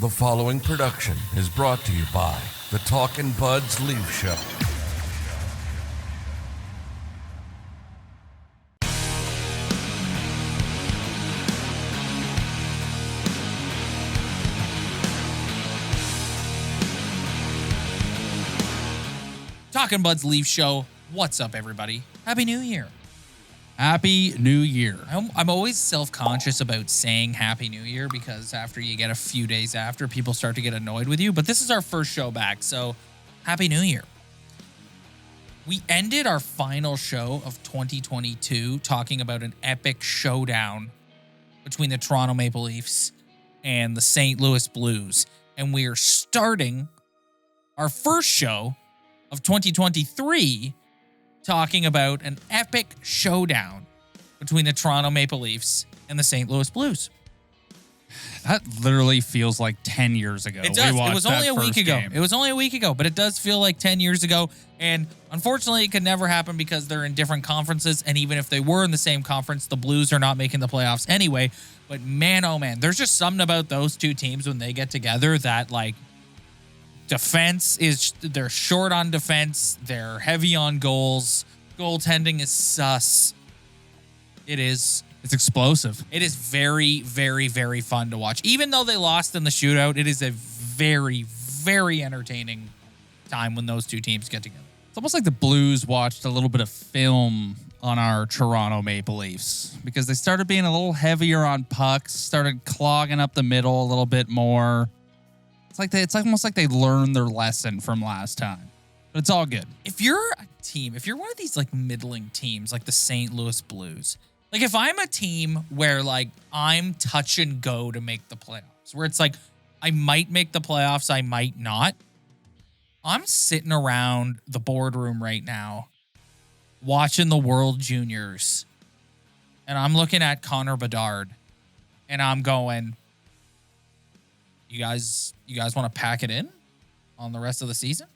The following production is brought to you by the Talkin Buds Leafs Show. Talkin Buds Leafs Show. What's up, everybody? Happy New Year. Happy New Year. I'm always self-conscious about saying Happy New Year because after you get a few days after, people start to get annoyed with you. But this is our first show back, so Happy New Year. We ended our final show of 2022 talking about an epic showdown between the Toronto Maple Leafs and the St. Louis Blues. And we are starting our first show of 2023 talking about an epic showdown between the Toronto Maple Leafs and the St. Louis Blues. That literally feels like 10 years ago. It does. It was only a week ago. It was only a week ago, but it does feel like 10 years ago. And unfortunately, it could never happen because they're in different conferences. And even if they were in the same conference, the Blues are not making the playoffs anyway. But man, oh man, there's just something about those two teams when they get together that, like, defense is, they're short on defense. They're heavy on goals. Goaltending is sus. It's explosive. It is very, very, very fun to watch. Even though they lost in the shootout, it is a very, very entertaining time when those two teams get together. It's almost like the Blues watched a little bit of film on our Toronto Maple Leafs because they started being a little heavier on pucks, started clogging up the middle a little bit more. It's almost like they learned their lesson from last time. But it's all good. If you're a team, if you're one of these like middling teams, like the St. Louis Blues, like if I'm a team where like I'm touch and go to make the playoffs, where it's like I might make the playoffs, I might not. I'm sitting around the boardroom right now watching the World Juniors, and I'm looking at Connor Bedard, and I'm going, You guys want to pack it in on the rest of the season?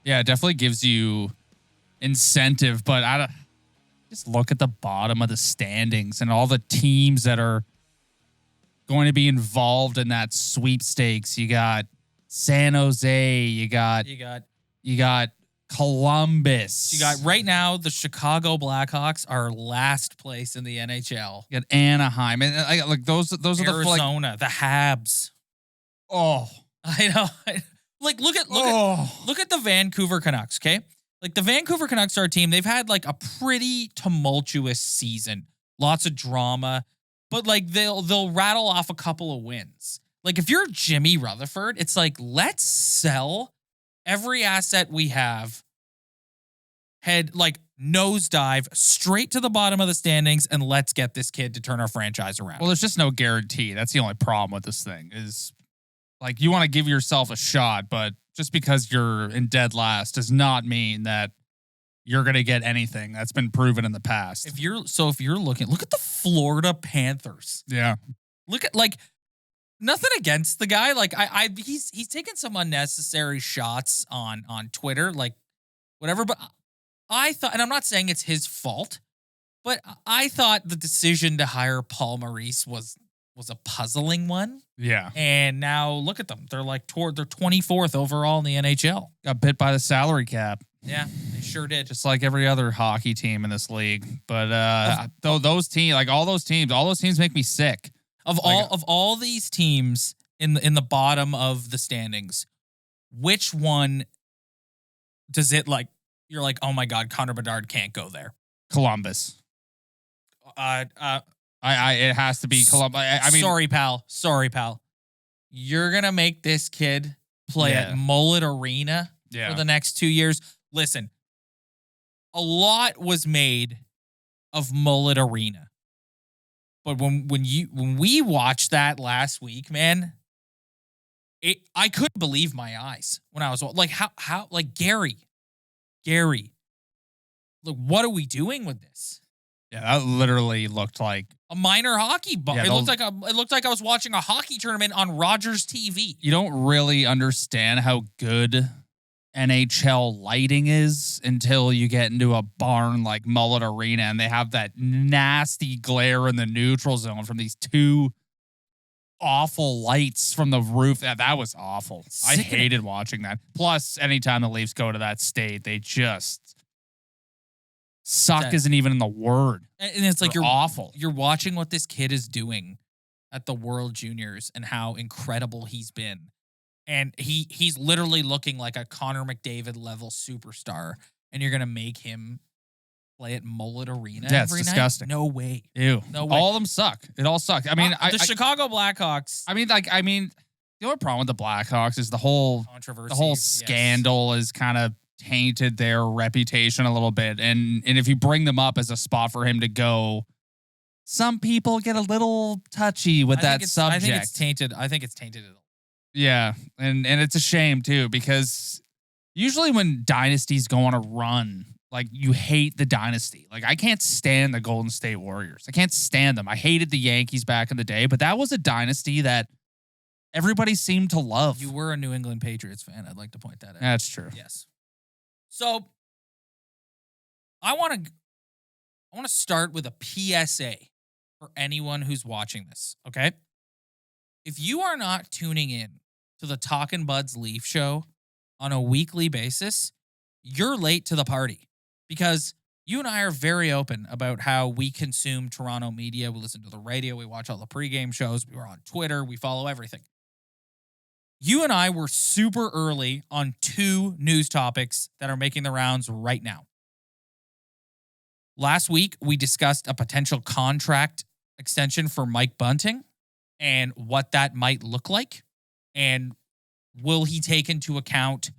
Yeah, it definitely gives you incentive, but just look at the bottom of the standings and all the teams that are going to be involved in that sweepstakes. You got San Jose, you got Columbus. You got right now the Chicago Blackhawks are last place in the NHL. You got Anaheim, and I got like those are Arizona, the Habs. Oh, I know. Like look at the Vancouver Canucks, okay? Like the Vancouver Canucks are a team. They've had like a pretty tumultuous season. Lots of drama, but like they'll rattle off a couple of wins. Like if you're Jimmy Rutherford, it's like let's sell every asset we have, head like nosedive straight to the bottom of the standings, and let's get this kid to turn our franchise around. Well, there's just no guarantee. That's the only problem with this thing is like you want to give yourself a shot, but just because you're in dead last does not mean that you're going to get anything. That's been proven in the past. If you're looking, look at the Florida Panthers. Yeah. Look at like nothing against the guy. Like he's taken some unnecessary shots on Twitter, like whatever. But I thought, and I'm not saying it's his fault, but I thought the decision to hire Paul Maurice was a puzzling one. Yeah. And now look at them. They're like they're 24th overall in the NHL. Got bit by the salary cap. Yeah, they sure did. Just like every other hockey team in this league. But those teams, like all those teams make me sick. Of all these teams in the bottom of the standings, which one does it like you're like, oh my God, Connor Bedard can't go there? Columbus. It has to be Columbus. I mean, sorry, pal. You're gonna make this kid play at Mullet Arena for the next 2 years. Listen, a lot was made of Mullet Arena, but when we watched that last week, man, I couldn't believe my eyes when I was like, how like Gary, like what are we doing with this? Yeah, that literally looked like a minor hockey ball. It looked like I was watching a hockey tournament on Rogers TV. You don't really understand how good NHL lighting is until you get into a barn like Mullet Arena and they have that nasty glare in the neutral zone from these two awful lights from the roof. That was awful. I hated watching that. Plus, anytime the Leafs go to that state, they just suck isn't even in the word. And it's like you're awful. You're watching what this kid is doing at the World Juniors and how incredible he's been. And he's literally looking like a Connor McDavid level superstar. And you're going to make him play at Mullet Arena every night? Disgusting. No way. Ew. No way. All of them suck. It all sucks. I mean, the Chicago Blackhawks. The only problem with the Blackhawks is the whole controversy. The whole scandal is kind of tainted their reputation a little bit. And if you bring them up as a spot for him to go, some people get a little touchy with that subject. I think it's tainted. I think it's tainted it all. Yeah. And it's a shame too, because usually when dynasties go on a run, like, you hate the dynasty. Like, I can't stand the Golden State Warriors. I can't stand them. I hated the Yankees back in the day, but that was a dynasty that everybody seemed to love. You were a New England Patriots fan. I'd like to point that out. That's true. Yes. So I want to start with a PSA for anyone who's watching this, okay? If you are not tuning in to the Talkin Buds Leaf Show on a weekly basis, you're late to the party. Because you and I are very open about how we consume Toronto media. We listen to the radio. We watch all the pregame shows. We're on Twitter. We follow everything. You and I were super early on 2 news topics that are making the rounds right now. Last week, we discussed a potential contract extension for Mike Bunting and what that might look like. And will he take into account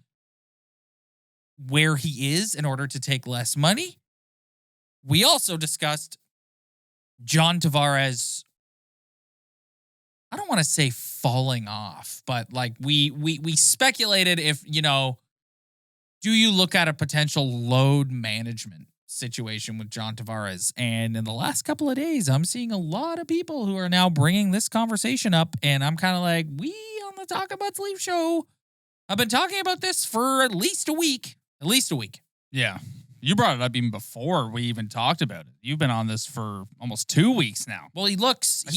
where he is in order to take less money? We also discussed John Tavares. I don't want to say falling off, but like we speculated if, do you look at a potential load management situation with John Tavares? And in the last couple of days, I'm seeing a lot of people who are now bringing this conversation up. And I'm kind of like, we on the Talkin Buds Leaf Show have been talking about this for at least a week. At least a week. Yeah. You brought it up even before we even talked about it. You've been on this for almost 2 weeks now. Well, he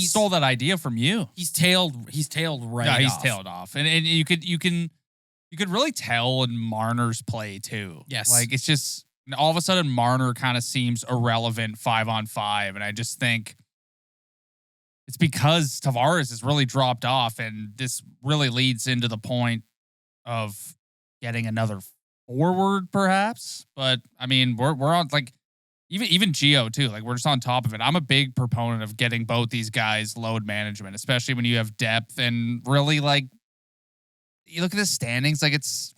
stole that idea from you. He's tailed right off. Yeah, he's tailed off. And you could really tell in Marner's play too. Yes. Like, it's just all of a sudden Marner kind of seems irrelevant 5-on-5. And I just think it's because Tavares has really dropped off, and this really leads into the point of getting another forward, perhaps. But I mean, we're on, like, even Gio too. Like, we're just on top of it. I'm a big proponent of getting both these guys load management, especially when you have depth. And really, like, you look at the standings, like, this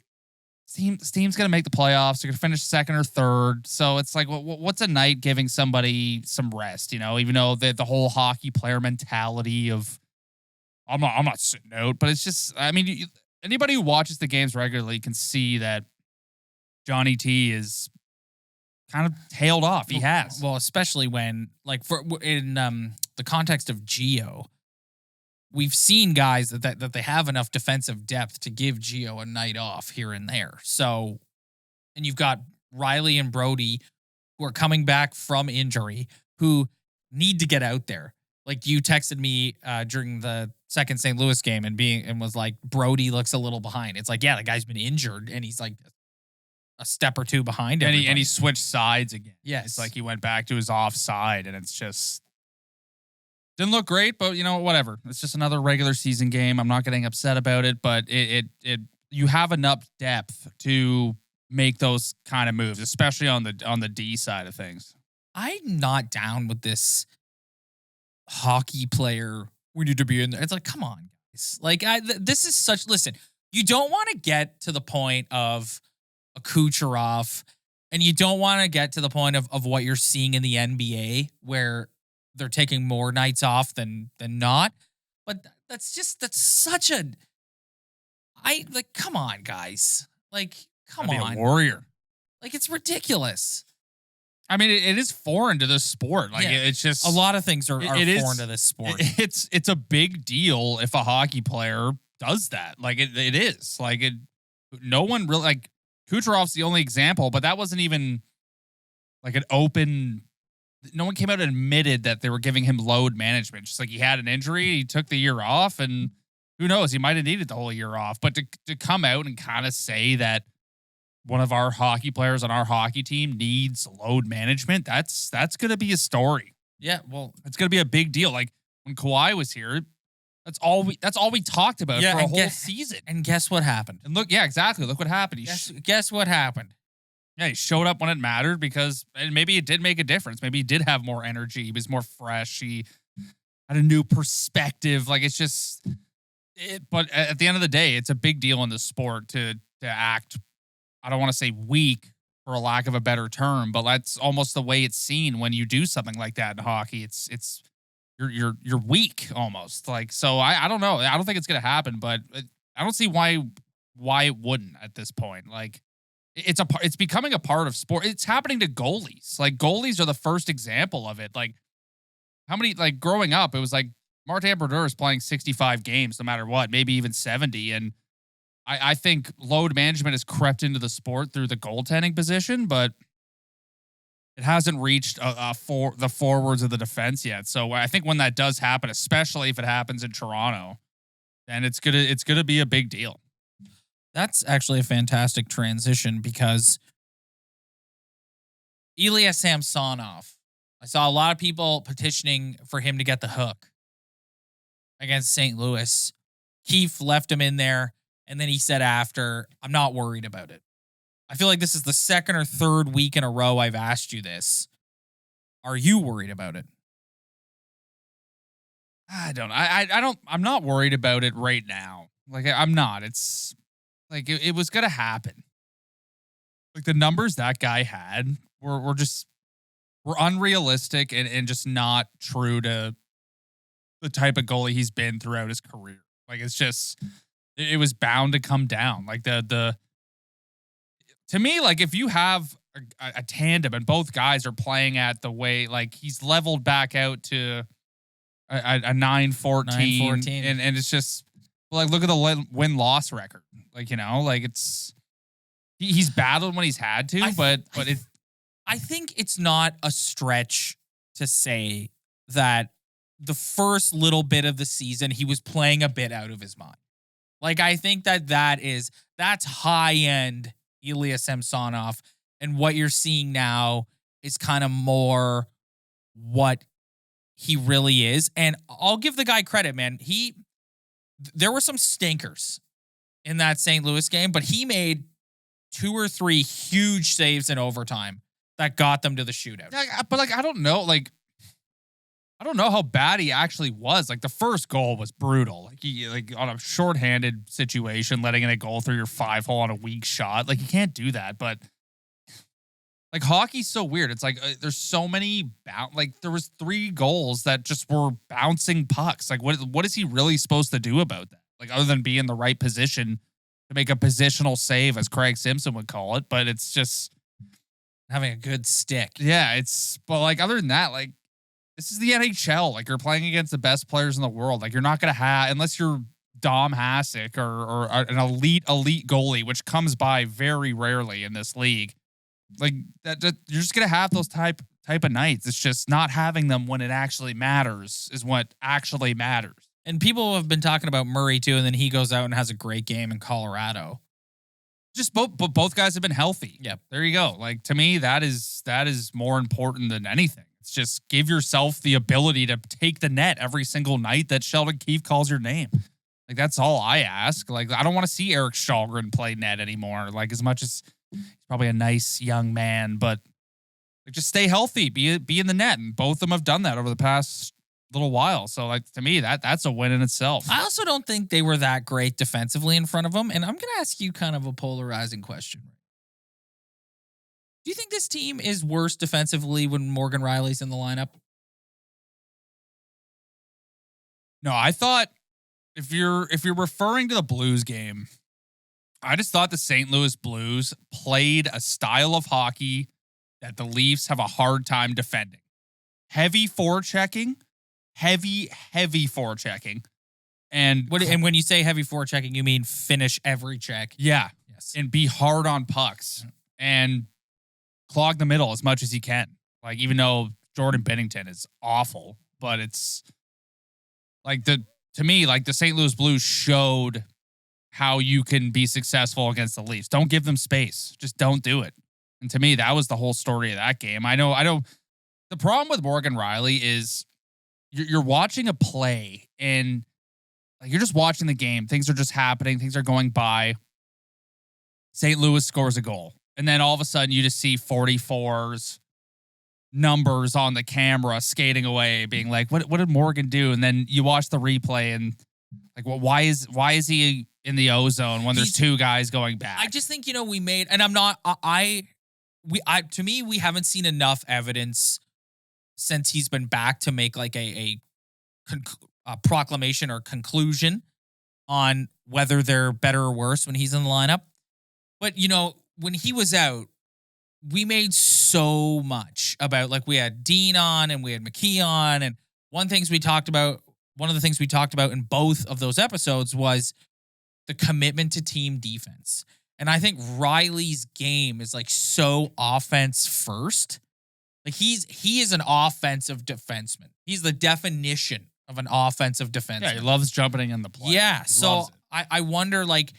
team's gonna make the playoffs. They're gonna finish second or third. So it's like, what's a night giving somebody some rest? Even though the whole hockey player mentality of I'm not sitting out, but it's just, I mean, anybody who watches the games regularly can see that Johnny T is kind of tailed off. He has. Well, especially when, like, in the context of Gio, we've seen guys that they have enough defensive depth to give Gio a night off here and there. So, and you've got Rielly and Brody who are coming back from injury who need to get out there. Like, you texted me during the second St. Louis game and was like, Brody looks a little behind. It's like, yeah, the guy's been injured and he's like a step or two behind. And he switched sides again. Yes. It's like he went back to his offside, and it's just didn't look great, but whatever. It's just another regular season game. I'm not getting upset about it, but you have enough depth to make those kind of moves, especially on the D side of things. I'm not down with this hockey player. We need to be in there. It's like, come on, guys. Like, this is such. Listen, you don't want to get to the point of a Kucherov, and you don't want to get to the point of what you're seeing in the NBA, where they're taking more nights off than not. But that's such a. Come on, guys. Like, come on, a warrior. Like, it's ridiculous. I mean, it is foreign to this sport. Like, it's just a lot of things are foreign to this sport. It's a big deal if a hockey player does that. Like, it is. Like, no one really, like, Kucherov's the only example, but that wasn't even like an open no one came out and admitted that they were giving him load management. Just like he had an injury, he took the year off, and who knows, he might have needed the whole year off. But to come out and kind of say that one of our hockey players on our hockey team needs load management, that's going to be a story. Yeah, well, it's going to be a big deal. Like when Kawhi was here, that's all we talked about for a whole season. And guess what happened? And look, yeah, exactly. Look what happened. Guess what happened? Yeah, he showed up when it mattered because and maybe it did make a difference. Maybe he did have more energy. He was more fresh. He had a new perspective. Like it's just, but at the end of the day, it's a big deal in the sport to act. I don't want to say weak for a lack of a better term, but that's almost the way it's seen when you do something like that in hockey. It's you're weak almost. Like so, I don't know. I don't think it's gonna happen, but I don't see why it wouldn't at this point. Like. It's becoming a part of sport. It's happening to goalies. Like goalies are the first example of it. Like how many, like growing up, it was like Martin Brodeur is playing 65 games no matter what, maybe even 70. And I think load management has crept into the sport through the goaltending position, but it hasn't reached the forwards of the defense yet. So I think when that does happen, especially if it happens in Toronto, then it's gonna be a big deal. That's actually a fantastic transition because Ilya Samsonov, I saw a lot of people petitioning for him to get the hook against St. Louis. Keefe left him in there, and then he said after, I'm not worried about it. I feel like this is the second or third week in a row I've asked you this. Are you worried about it? I don't. I'm not worried about it right now. Like I'm not. It's like it was gonna happen. Like the numbers that guy had were unrealistic and just not true to the type of goalie he's been throughout his career. Like it's just it was bound to come down. Like the to me, like if you have a tandem and both guys are playing at the way like he's leveled back out to a 9-14 and it's just like look at the win-loss record. Like, you know, like it's he's battled when he's had to, I think it's not a stretch to say that the first little bit of the season he was playing a bit out of his mind. Like I think that's high-end Ilya Samsonov, and what you're seeing now is kind of more what he really is. And I'll give the guy credit, man. There were some stinkers in that St. Louis game, but he made 2 or 3 huge saves in overtime that got them to the shootout. Yeah, but like I don't know how bad he actually was. Like the first goal was brutal. Like he on a shorthanded situation, letting in a goal through your 5-hole on a weak shot. Like you can't do that. But like hockey's so weird. It's like there's so many like there was 3 goals that just were bouncing pucks. Like what is he really supposed to do about that? Like other than be in the right position to make a positional save, as Craig Simpson would call it. But it's just having a good stick. Yeah, but like other than that, like this is the NHL. Like you're playing against the best players in the world. Like you're not gonna have, unless you're Dom Hasek or an elite goalie, which comes by very rarely in this league. Like that you're just gonna have those type of nights. It's just not having them when it actually matters is what actually matters. And people have been talking about Murray too, and then he goes out and has a great game in Colorado. Just both guys have been healthy. Yep. There you go. Like to me, that is more important than anything. It's just give yourself the ability to take the net every single night that Sheldon Keefe calls your name. Like that's all I ask. Like I don't want to see Eric Shalgren play net anymore. Like as much as he's probably a nice young man, but like just stay healthy, be in the net, and both of them have done that over the past little while. So like to me, that's a win in itself. I also don't think they were that great defensively in front of him. And I'm going to ask you kind of a polarizing question. Do you think this team is worse defensively when Morgan Rielly's in the lineup? No, I thought if you're referring to the Blues game, I just thought the St. Louis Blues played a style of hockey that the Leafs have a hard time defending. Heavy forechecking. Heavy forechecking. And when you say heavy forechecking, you mean finish every check. Yeah. Yes. And be hard on pucks and clog the middle as much as you can. Like even though Jordan Binnington is awful, but it's like to me, like the St. Louis Blues showed how you can be successful against the Leafs. Don't give them space. Just don't do it. And to me, that was the whole story of that game. I know. The problem with Morgan Rielly is you're watching a play and like you're just watching the game. Things are just happening. Things are going by. St. Louis scores a goal. And then all of a sudden you just see 44's numbers on the camera skating away, being like, what did Morgan do? And then you watch the replay and like, well, why is he in the O zone when there's two guys going back? I just think, we made, and I'm not, to me, we haven't seen enough evidence since he's been back to make like a proclamation or conclusion on whether they're better or worse when he's in the lineup. But, when he was out, we made so much about, like, we had Dean on and we had McKee on. And one of the things we talked about in both of those episodes was the commitment to team defense. And I think Rielly's game is like so offense first. Like he is an offensive defenseman. He's the definition of an offensive defenseman. Yeah, he loves jumping in the play. Yeah, so I wonder, like,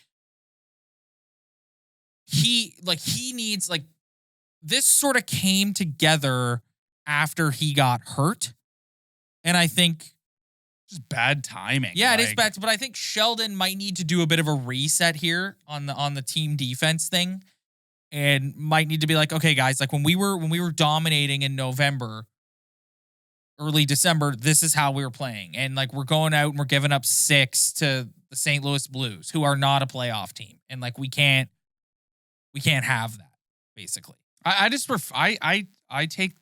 he needs, like, this sort of came together after he got hurt. And I think just bad timing. Yeah, it is bad. But I think Sheldon might need to do a bit of a reset here on the team defense thing. And might need to be like, okay, guys, like when we were dominating in November, early December, this is how we were playing. And like we're going out and we're giving up 6 to the St. Louis Blues, who are not a playoff team. And like we can't have that, basically. I take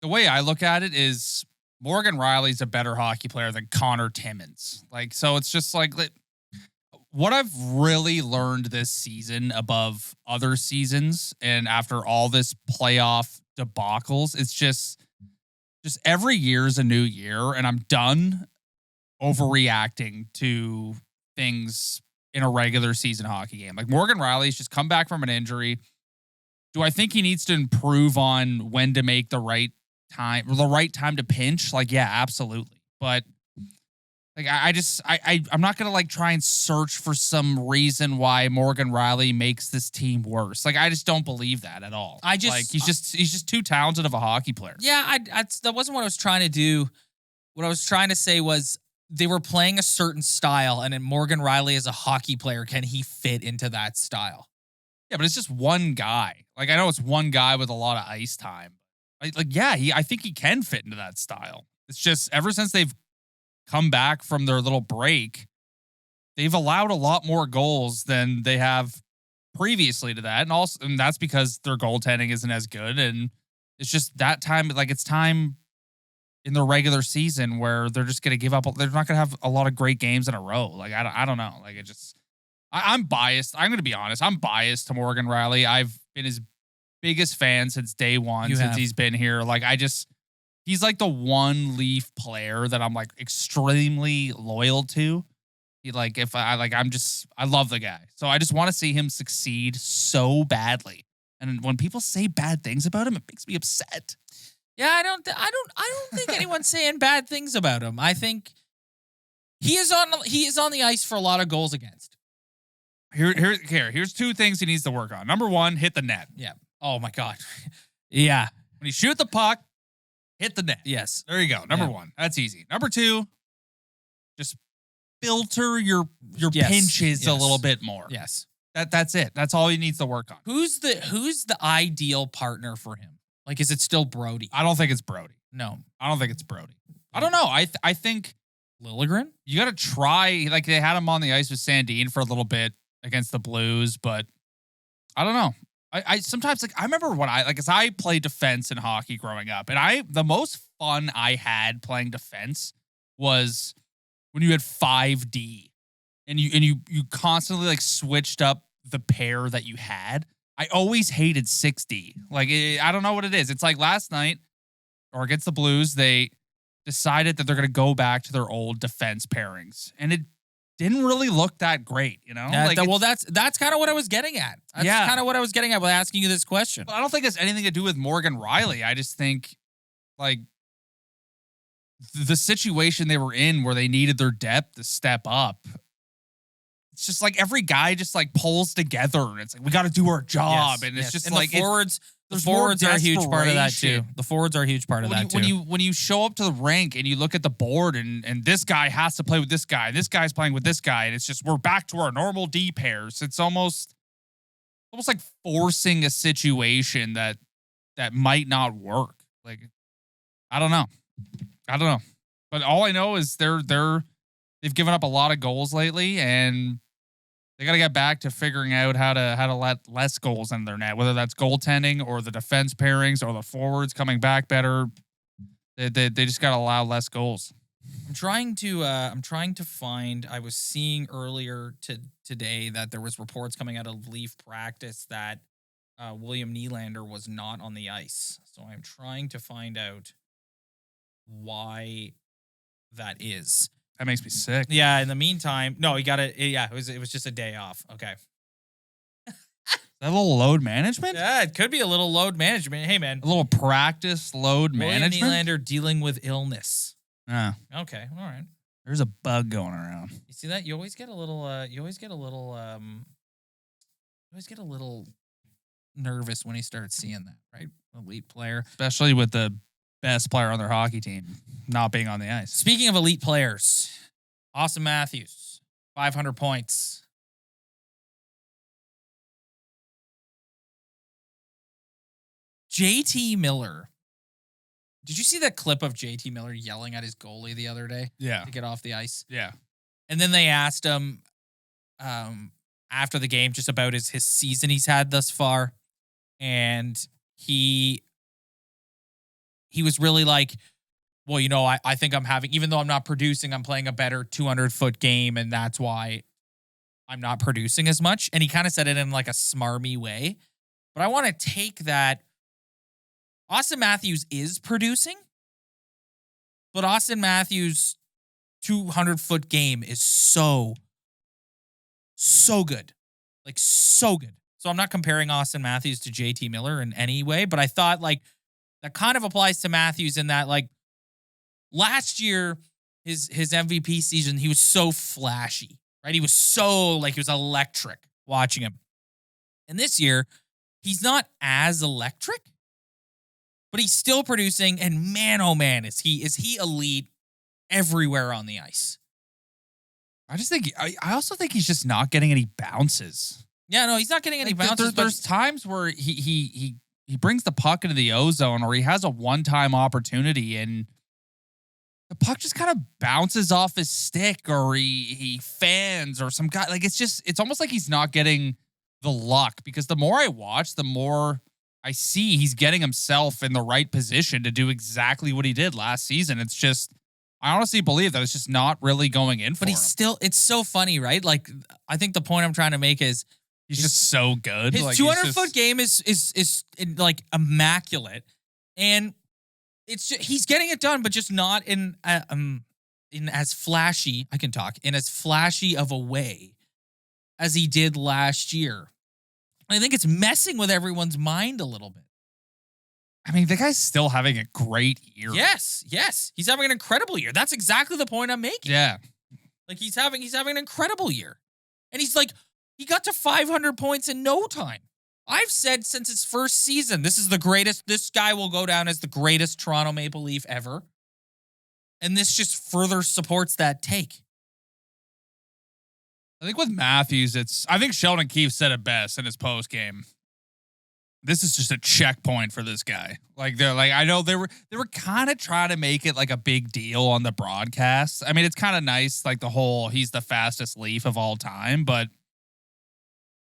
the way I look at it is Morgan Rielly's a better hockey player than Connor Timmins. Like, so it's just like what I've really learned this season above other seasons and after all this playoff debacles, it's just every year's a new year and I'm done overreacting to things in a regular season hockey game. Like Morgan Rielly's just come back from an injury. Do I think he needs to improve on when to make the right time to pinch? Like, yeah, absolutely. But like, I'm not going to like try and search for some reason why Morgan Rielly makes this team worse. Like, I just don't believe that at all. He's just too talented of a hockey player. Yeah. That wasn't what I was trying to do. What I was trying to say was they were playing a certain style and in Morgan Rielly as a hockey player, can he fit into that style? Yeah, but it's just one guy. Like, I know it's one guy with a lot of ice time. I think he can fit into that style. It's just ever since they've come back from their little break, they've allowed a lot more goals than they have previously to that. And that's because their goaltending isn't as good. And it's just that time, like it's time in the regular season where they're just going to give up. They're not going to have a lot of great games in a row. Like, I don't know. Like, I'm biased. I'm going to be honest. I'm biased to Morgan Rielly. I've been his biggest fan since day one, since he's been here. Like, he's like the one Leaf player that I'm like extremely loyal to. I love the guy. So I just want to see him succeed so badly. And when people say bad things about him, it makes me upset. Yeah, I don't think anyone's saying bad things about him. I think he is on the ice for a lot of goals against. Here's 2 things he needs to work on. Number 1, hit the net. Yeah. Oh my God. Yeah. When you shoot the puck, hit the net. Yes. There you go. Number 1. That's easy. Number 2, just filter your pinches a little bit more. Yes. That's it. That's all he needs to work on. Who's the ideal partner for him? Like, is it still Brody? I don't think it's Brody. No. I don't think it's Brody. I don't know. I think Liljegren? You got to try. Like, they had him on the ice with Sandin for a little bit against the Blues, but I don't know. I sometimes, like, I remember when as I played defense in hockey growing up, and the most fun I had playing defense was when you had 5D and you constantly like switched up the pair that you had. I always hated 6D. Like, I don't know what it is. It's like last night or against the Blues, they decided that they're going to go back to their old defense pairings. And it didn't really look that great, you know? Yeah, that's kind of what I was getting at. That's kind of what I was getting at by asking you this question. I don't think it's anything to do with Morgan Rielly. I just think like the situation they were in where they needed their depth to step up. It's just like every guy just like pulls together and it's like, we got to do our job. And it's just and like the forwards are a huge part of that too. The forwards are a huge part of that too. When you show up to the rink and you look at the board and this guy has to play with this guy, this guy's playing with this guy, and it's just we're back to our normal D pairs. It's almost like forcing a situation that might not work. Like I don't know. But all I know is they've given up a lot of goals lately, and they got to get back to figuring out how to let less goals in their net, whether that's goaltending or the defense pairings or the forwards coming back better. They just got to allow less goals. I'm trying to find. I was seeing earlier today that there was reports coming out of Leaf practice that William Nylander was not on the ice. So I'm trying to find out why that is. That makes me sick. Yeah. In the meantime, no, he got it. Yeah, it was just a day off. Okay. Is that a little load management? Yeah, it could be a little load management. Hey, man. A little practice load management. William Nylander dealing with illness. Yeah. Okay. All right. There's a bug going around. You see that? You always get a little. Nervous when he starts seeing that, right? Elite player, especially with the best player on their hockey team not being on the ice. Speaking of elite players, Auston Matthews, 500 points. JT Miller. Did you see that clip of JT Miller yelling at his goalie the other day? Yeah. To get off the ice? Yeah. And then they asked him after the game just about his season he's had thus far. And he was really like, well, you know, I think I'm having, even though I'm not producing, I'm playing a better 200-foot game, and that's why I'm not producing as much. And he kind of said it in like a smarmy way. But I want to take that. Auston Matthews is producing, but Auston Matthews' 200-foot game is so good. Like, so good. So I'm not comparing Auston Matthews to JT Miller in any way, but I thought like that kind of applies to Matthews in that like last year, his MVP season, he was so flashy, right? He was so like, he was electric watching him. And this year, he's not as electric, but he's still producing. And man, oh man, is he elite everywhere on the ice. I also think he's just not getting any bounces. Yeah, no, he's not getting any bounces. There's times where he brings the puck into the O zone, or he has a one-time opportunity and the puck just kind of bounces off his stick, or he fans, or some guy. Like it's almost like he's not getting the luck, because the more I watch, the more I see he's getting himself in the right position to do exactly what he did last season. It's just, I honestly believe that it's just not really going in for him. But it's so funny, right? Like, I think the point I'm trying to make is he's just so good. His like, 200-foot game is like immaculate, and it's just, he's getting it done, but just not in as flashy. I can talk in as flashy of a way as he did last year. I think it's messing with everyone's mind a little bit. I mean, the guy's still having a great year. Yes. He's having an incredible year. That's exactly the point I'm making. Yeah. Like he's having an incredible year. And he's like, he got to 500 points in no time. I've said since his first season, this guy will go down as the greatest Toronto Maple Leaf ever. And this just further supports that take. I think with Matthews, I think Sheldon Keefe said it best in his post game. This is just a checkpoint for this guy. Like I know they were kind of trying to make it like a big deal on the broadcast. I mean, it's kind of nice, like the whole he's the fastest Leaf of all time, but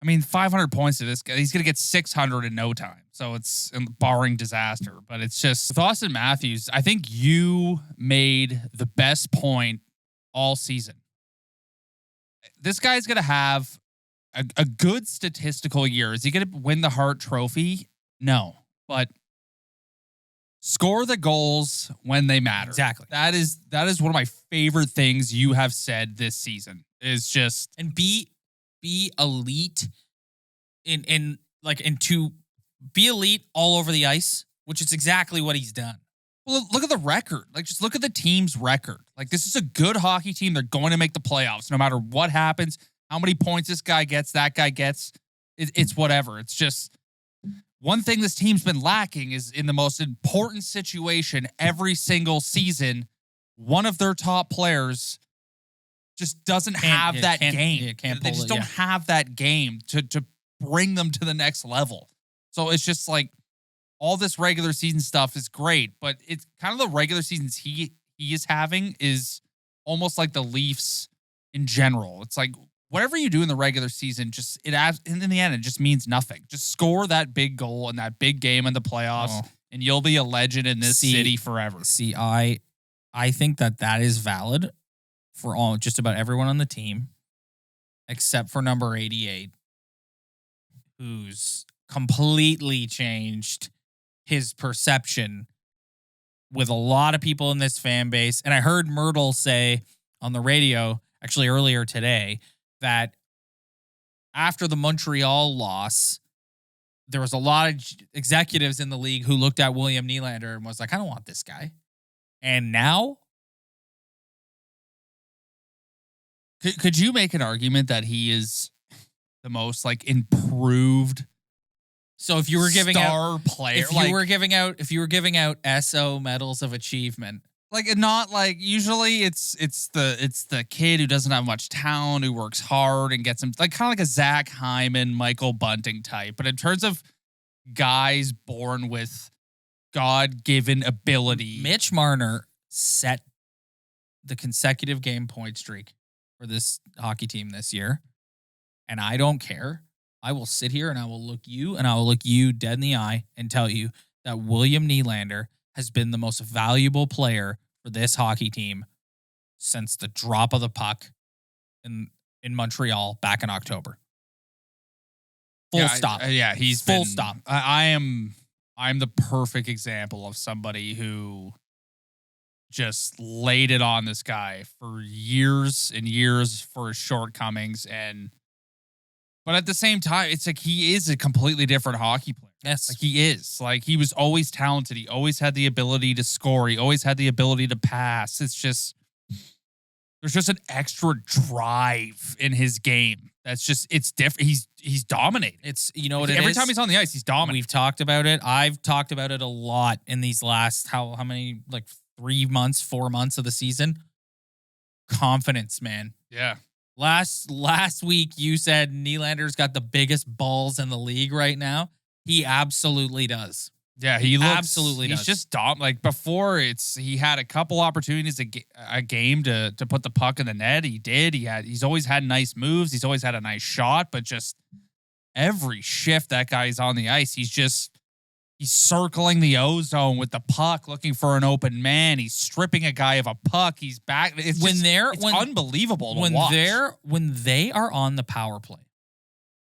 I mean, 500 points to this guy, he's gonna get 600 in no time. So it's barring disaster, but it's just with Auston Matthews. I think you made the best point all season. This guy's gonna have a good statistical year. Is he going to win the Hart Trophy? No, but score the goals when they matter. Exactly. That is one of my favorite things you have said this season. Is just and be elite be elite all over the ice, which is exactly what he's done. Well, look at the record. Like, just look at the team's record. Like, this is a good hockey team. They're going to make the playoffs no matter what happens, how many points this guy gets, that guy gets. It's whatever. It's just one thing this team's been lacking is in the most important situation every single season, one of their top players just doesn't have that game. They just don't have that game to bring them to the next level. So it's just like, all this regular season stuff is great, but it's kind of the regular seasons he is having is almost like the Leafs in general. It's like whatever you do in the regular season, just in the end, it just means nothing. Just score that big goal in that big game in the playoffs, and you'll be a legend in this city forever. See, I think that is valid for just about everyone on the team, except for number 88, who's completely changed his perception with a lot of people in this fan base. And I heard Myrtle say on the radio, actually earlier today, that after the Montreal loss, there was a lot of executives in the league who looked at William Nylander and was like, I don't want this guy. And now, could you make an argument that he is the most like improved? So if you were giving star player, if you were giving out SO medals of achievement, like not like usually it's the kid who doesn't have much talent, who works hard and gets him like kind of like a Zach Hyman, Michael Bunting type. But in terms of guys born with God-given ability, Mitch Marner set the consecutive game point streak for this hockey team this year, and I don't care. I will sit here and I will look you dead in the eye and tell you that William Nylander has been the most valuable player for this hockey team since the drop of the puck in Montreal back in October. Full stop. He's full stop. I'm the perfect example of somebody who just laid it on this guy for years and years for his shortcomings. But at the same time, it's like he is a completely different hockey player. Yes. Like he is. Like he was always talented. He always had the ability to score. He always had the ability to pass. It's just, there's just an extra drive in his game. That's just, it's different. He's dominating. It's, you know what like it every is? time he's on the ice, he's dominating. We've talked about it. I've talked about it a lot in these last, how many, like 4 months of the season. Confidence, man. Yeah. Last week, you said Nylander's got the biggest balls in the league right now. He absolutely does. Yeah, he absolutely does. He's just like before. He had a couple opportunities a game to put the puck in the net. He did. He's always had nice moves. He's always had a nice shot. But just every shift that guy's on the ice, he's circling the O-zone with the puck, looking for an open man. He's stripping a guy of a puck. He's back. It's unbelievable to watch. When they are on the power play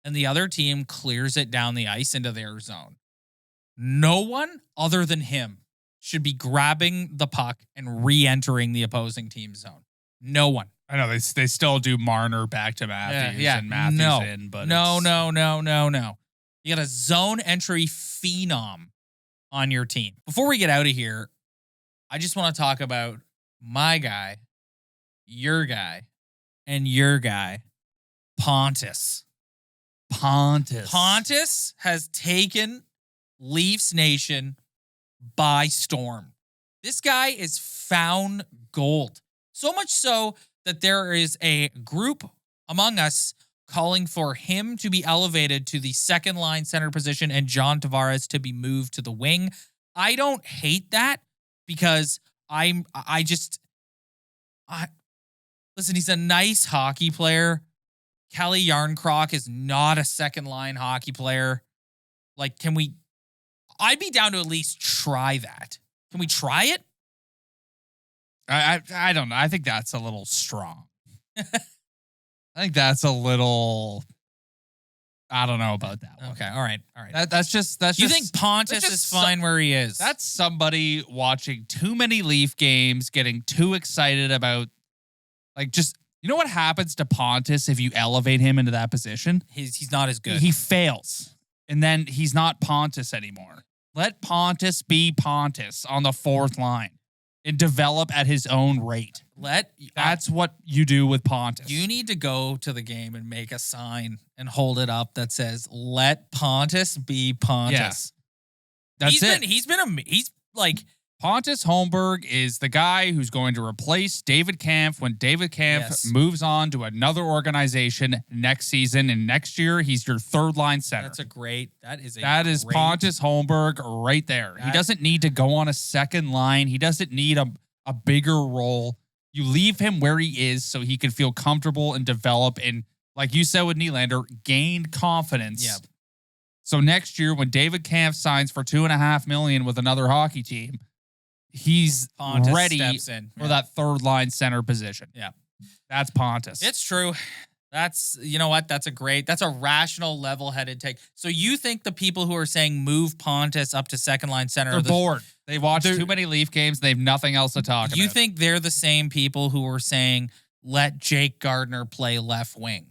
and the other team clears it down the ice into their zone, no one other than him should be grabbing the puck and re-entering the opposing team's zone. No one. I know they still do Marner back to Matthews and Matthews in, but no. You got a zone entry phenom on your team. Before we get out of here, I just want to talk about my guy, your guy, and your guy, Pontus. Pontus has taken Leafs Nation by storm. This guy is found gold. So much so that there is a group among us calling for him to be elevated to the second line center position and John Tavares to be moved to the wing. I don't hate that because listen, he's a nice hockey player. Kelly Yarncroc is not a second line hockey player. Like, I'd be down to at least try that. Can we try it? I don't know. I think that's a little strong. I think that's a little. I don't know about that one. Okay, all right. That's just. You think Pontus is fine where he is? That's somebody watching too many Leaf games, getting too excited about, like, just. You know what happens to Pontus if you elevate him into that position? He's not as good. He fails, and then he's not Pontus anymore. Let Pontus be Pontus on the fourth line and develop at his own rate. That's what you do with Pontus. You need to go to the game and make a sign and hold it up that says, let Pontus be Pontus. Yeah. He's like, Pontus Holmberg is the guy who's going to replace David Kampf when David Kampf moves on to another organization next season. And next year, he's your third line center. That is Pontus Holmberg right there. He doesn't need to go on a second line. He doesn't need a bigger role. You leave him where he is so he can feel comfortable and develop and, like you said with Nylander, gain confidence. Yep. So next year, when David Kampf signs for $2.5 million with another hockey team, he's Pontus ready for that third line center position. Yeah. That's Pontus. It's true. You know what? That's a rational, level-headed take. So you think the people who are saying move Pontus up to second line center, they're bored. They watched too many Leaf games. They have nothing else to talk about. You think they're the same people who were saying, let Jake Gardner play left wing?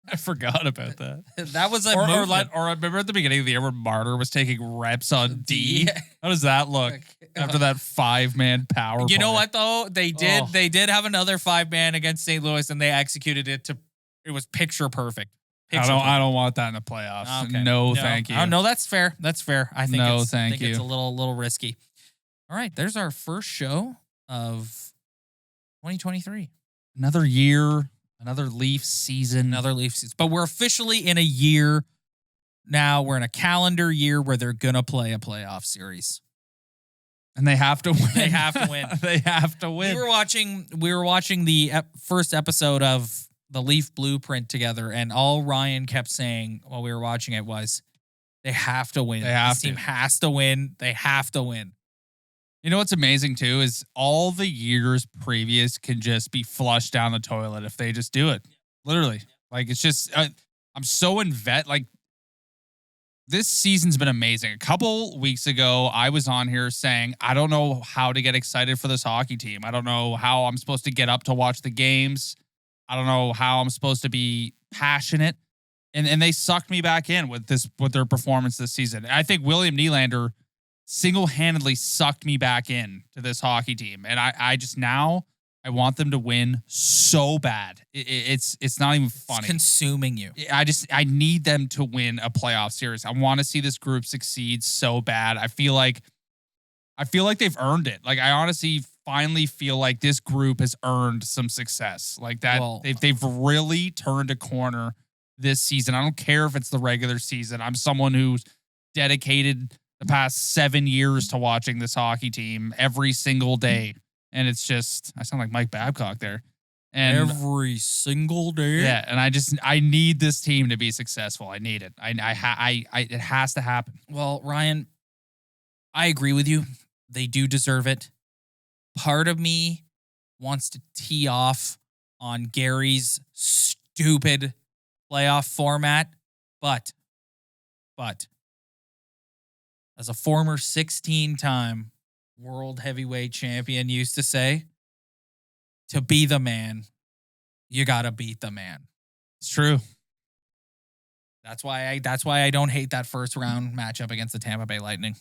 I forgot about that. That was or remember at the beginning of the year when Martyr was taking reps on D? How does that look after that 5-man power play? You know what though? They did have another 5-man against St. Louis and they executed it it was picture perfect. I don't want that in the playoffs. Okay. No, thank you. No, that's fair. That's fair. I think you. It's a little risky. All right, there's our first show of 2023. Another year. Another Leaf season. But we're officially in a year now. We're in a calendar year where they're going to play a playoff series. And they have to win. They have to win. They have to win. We were watching the first episode of the Leaf Blueprint together, and all Ryan kept saying while we were watching it was, they have to win. This team has to win. They have to win. You know what's amazing, too, is all the years previous can just be flushed down the toilet if they just do it. Literally. Like, it's just, I'm so like, this season's been amazing. A couple weeks ago, I was on here saying, I don't know how to get excited for this hockey team. I don't know how I'm supposed to get up to watch the games. I don't know how I'm supposed to be passionate. And they sucked me back in with their performance this season. I think William Nylander single-handedly sucked me back in to this hockey team. And I just now, I want them to win so bad. It's not even funny. It's consuming you. I need them to win a playoff series. I want to see this group succeed so bad. I feel like they've earned it. Like, I honestly finally feel like this group has earned some success. Like that, they've really turned a corner this season. I don't care if it's the regular season. I'm someone who's dedicated the past 7 years to watching this hockey team every single day. And it's just, I sound like Mike Babcock there. And every single day. Yeah. And I need this team to be successful. I need it. It has to happen. Well, Ryan, I agree with you. They do deserve it. Part of me wants to tee off on Gary's stupid playoff format, but as a former 16-time world heavyweight champion used to say, to be the man, you got to beat the man. It's true. That's why I don't hate that first round matchup against the Tampa Bay Lightning.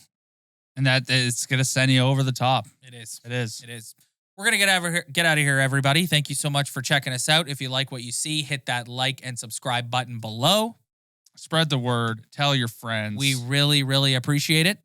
And that it's going to send you over the top. It is. It is. It is. We're going to get out of here, everybody. Thank you so much for checking us out. If you like what you see, hit that like and subscribe button below. Spread the word. Tell your friends. We really, really appreciate it.